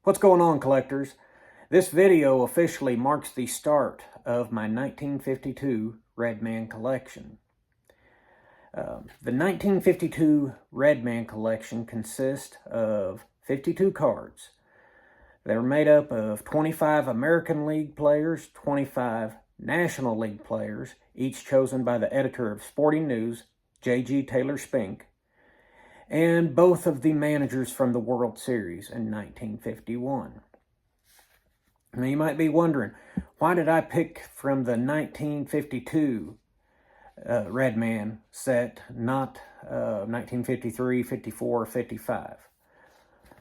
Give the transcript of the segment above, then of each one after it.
What's going on, collectors? This video officially marks the start of my 1952 Redman collection. The 1952 Redman collection consists of 52 cards. They're made up of 25 American League players, 25 National League players, each chosen by the editor of Sporting News, J.G. Taylor Spink, and both of the managers from the World Series in 1951. Now you might be wondering, why did I pick from the 1952 Redman set, not 1953, 54, 55?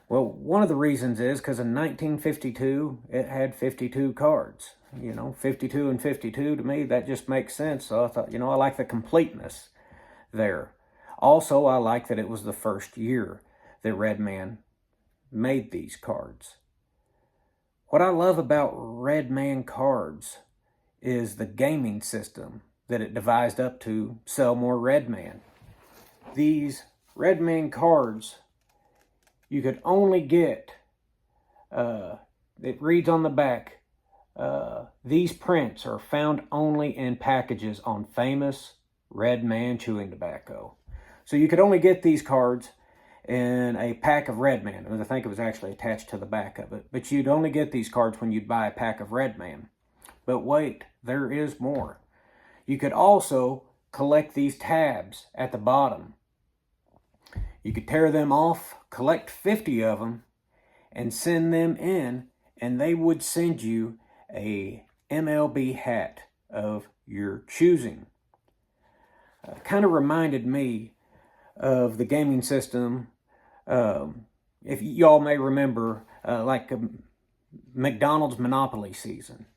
Well, one of the reasons is because in 1952, it had 52 cards. 52 and 52, to me, that just makes sense. So I thought, I like the completeness there. Also, I like that it was the first year that Redman made these cards. What I love about Redman cards is the gaming system that it devised up to sell more Redman. These Redman cards, you could only get, it reads on the back, these prints are found only in packages on famous Redman chewing tobacco. So you could only get these cards in a pack of Redman. I think it was actually attached to the back of it. But you'd only get these cards when you'd buy a pack of Redman. But wait, there is more. You could also collect these tabs at the bottom. You could tear them off, collect 50 of them, and send them in, and they would send you a MLB hat of your choosing. Kind of reminded me of the gaming system. If y'all may remember, like McDonald's Monopoly season.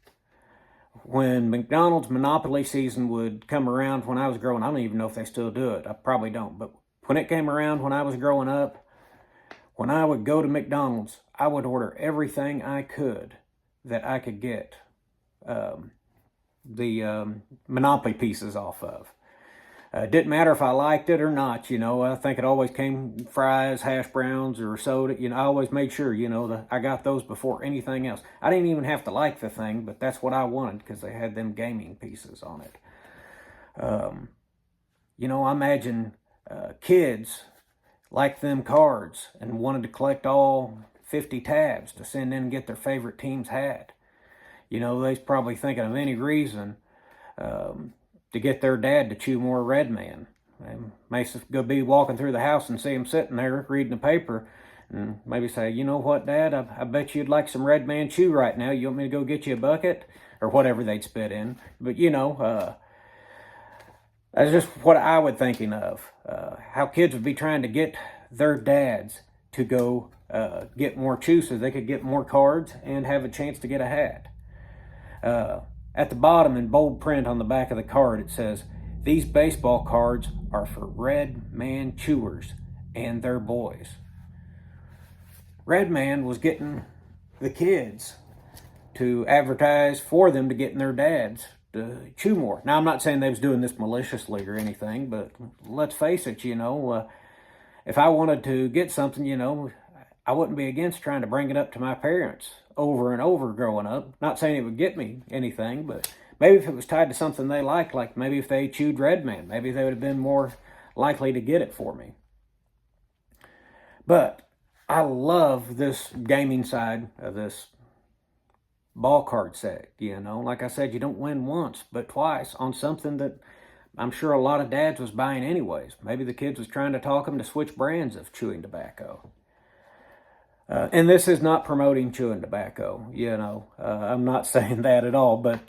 When McDonald's Monopoly season would come around when I was growing, I don't even know if they still do it. I probably don't. But when it came around when I was growing up, when I would go to McDonald's, I would order everything I could that I could get the Monopoly pieces off of. Didn't matter if I liked it or not, I think it always came fries, hash browns, or soda. I always made sure, that I got those before anything else. I didn't even have to like the thing, but that's what I wanted because they had them gaming pieces on it. I imagine kids liked them cards and wanted to collect all 50 tabs to send in and get their favorite team's hat. They's probably thinking of any reason to get their dad to chew more Redman. They may go be walking through the house and see him sitting there reading the paper and maybe say, you know what, Dad, I bet you'd like some Redman chew right now. You want me to go get you a bucket? Or whatever they'd spit in. But, that's just what I was thinking of. How kids would be trying to get their dads to go get more chew so they could get more cards and have a chance to get a hat. At the bottom, in bold print on the back of the card, it says, "These baseball cards are for Redman chewers and their boys." Redman was getting the kids to advertise for them to getting their dads to chew more. Now, I'm not saying they was doing this maliciously or anything, but let's face it, if I wanted to get something, I wouldn't be against trying to bring it up to my parents over and over growing up. Not saying it would get me anything, but maybe if it was tied to something they liked, like maybe if they chewed Redman, maybe they would have been more likely to get it for me. But I love this gaming side of this ball card set. Like I said, you don't win once, but twice on something that I'm sure a lot of dads was buying anyways. Maybe the kids was trying to talk them to switch brands of chewing tobacco. And this is not promoting chewing tobacco, I'm not saying that at all, but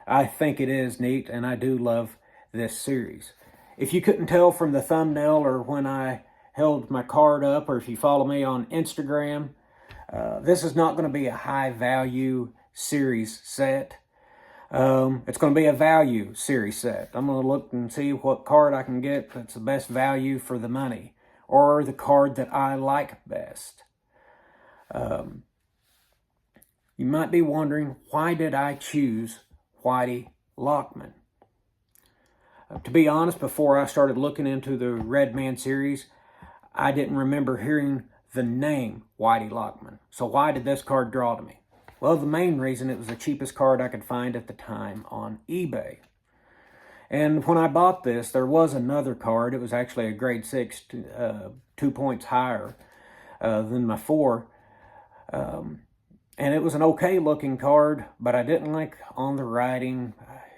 I think it is neat, and I do love this series. If you couldn't tell from the thumbnail or when I held my card up, or if you follow me on Instagram, this is not going to be a high-value series set. It's going to be a value series set. I'm going to look and see what card I can get that's the best value for the money, or the card that I like best. You might be wondering, why did I choose Whitey Lockman? To be honest, before I started looking into the Redman series, I didn't remember hearing the name Whitey Lockman. So why did this card draw to me? Well, the main reason, it was the cheapest card I could find at the time on eBay. And when I bought this, there was another card. It was actually a grade 6, 2 points higher than my 4. And it was an okay looking card, but I didn't like on the writing.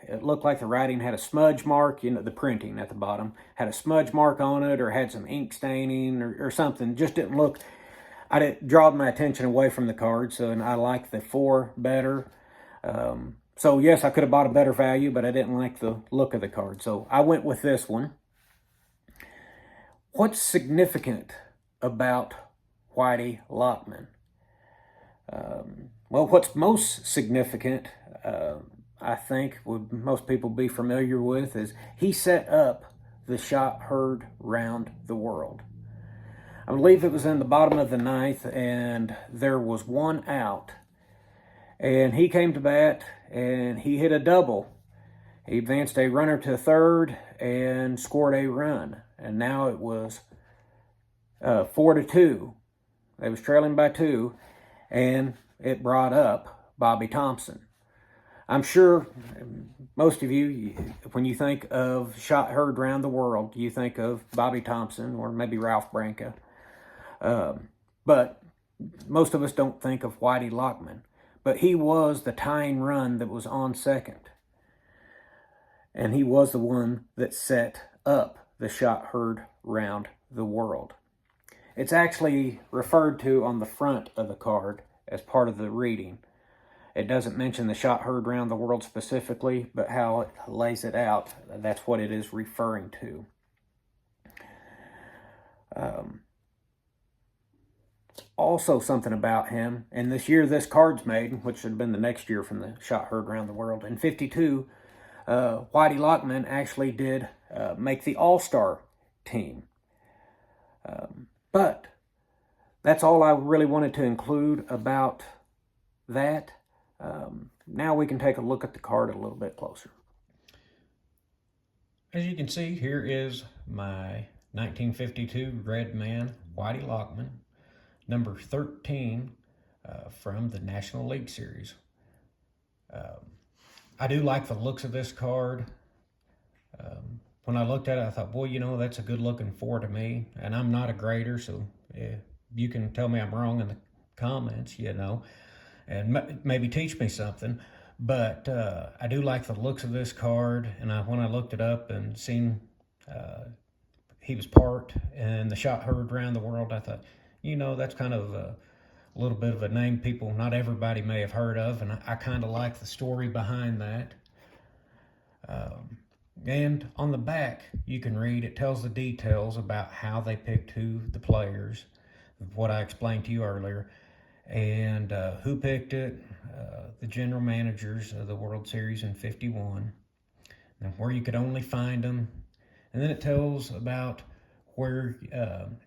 It looked like the writing had a smudge mark, you know, the printing at the bottom had a smudge mark on it, or had some ink staining or something. Just didn't look, it drawed my attention away from the card. So, and I like the 4 better. So yes, I could have bought a better value, but I didn't like the look of the card. So I went with this one. What's significant about Whitey Lockman? Well, what's most significant, I think, would most people be familiar with, is he set up the shot heard round the world. I believe it was in the bottom of the 9th, and there was 1 out. And he came to bat, and he hit a double. He advanced a runner to third and scored a run. And now it was 4-2. They was trailing by 2. And it brought up Bobby Thomson. I'm sure most of you, when you think of shot heard around the world, you think of Bobby Thomson or maybe Ralph Branca. But most of us don't think of Whitey Lockman. But he was the tying run that was on second. And he was the one that set up the shot heard round the world. It's actually referred to on the front of the card as part of the reading. It doesn't mention the shot heard round the world specifically, but how it lays it out, that's what it is referring to. Also something about him, and this year this card's made, which should have been the next year from the shot heard around the world, in 52, Whitey Lockman actually did make the All-Star team. But that's all I really wanted to include about that. Now we can take a look at the card a little bit closer. As you can see, here is my 1952 Red Man Whitey Lockman, number 13 from the National League Series. I do like the looks of this card. When I looked at it, I thought, boy, you know, that's a good looking 4 to me. And I'm not a grader, so you can tell me I'm wrong in the comments, you know, and maybe teach me something. But I do like the looks of this card. And when I looked it up and seen he was part and the shot heard around the world, I thought, you know, that's kind of a little bit of a name people, not everybody may have heard of. And I kind of like the story behind that. And on the back, you can read, it tells the details about how they picked the players, what I explained to you earlier, and who picked it, the general managers of the World Series in 51, and where you could only find them. And then it tells about where,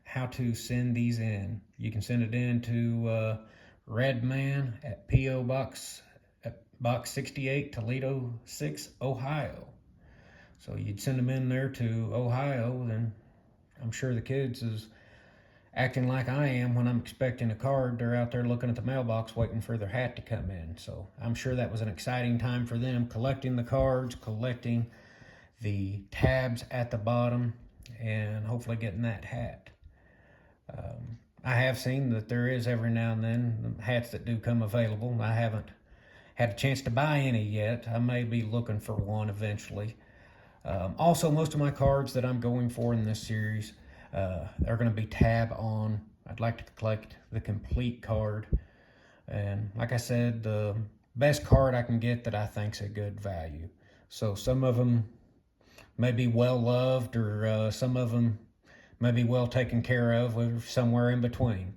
how to send these in. You can send it in to Red Man at P.O. Box 68, Toledo 6, Ohio. So you'd send them in there to Ohio, then I'm sure the kids is acting like I am when I'm expecting a card. They're out there looking at the mailbox waiting for their hat to come in. So I'm sure that was an exciting time for them, collecting the cards, collecting the tabs at the bottom, and hopefully getting that hat. I have seen that there is every now and then hats that do come available. I haven't had a chance to buy any yet. I may be looking for one eventually. Also, most of my cards that I'm going for in this series are going to be tab on. I'd like to collect the complete card. And like I said, the best card I can get that I think's a good value. So some of them may be well loved, or some of them may be well taken care of, or somewhere in between.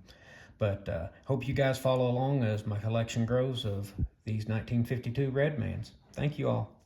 But hope you guys follow along as my collection grows of these 1952 Redmans. Thank you all.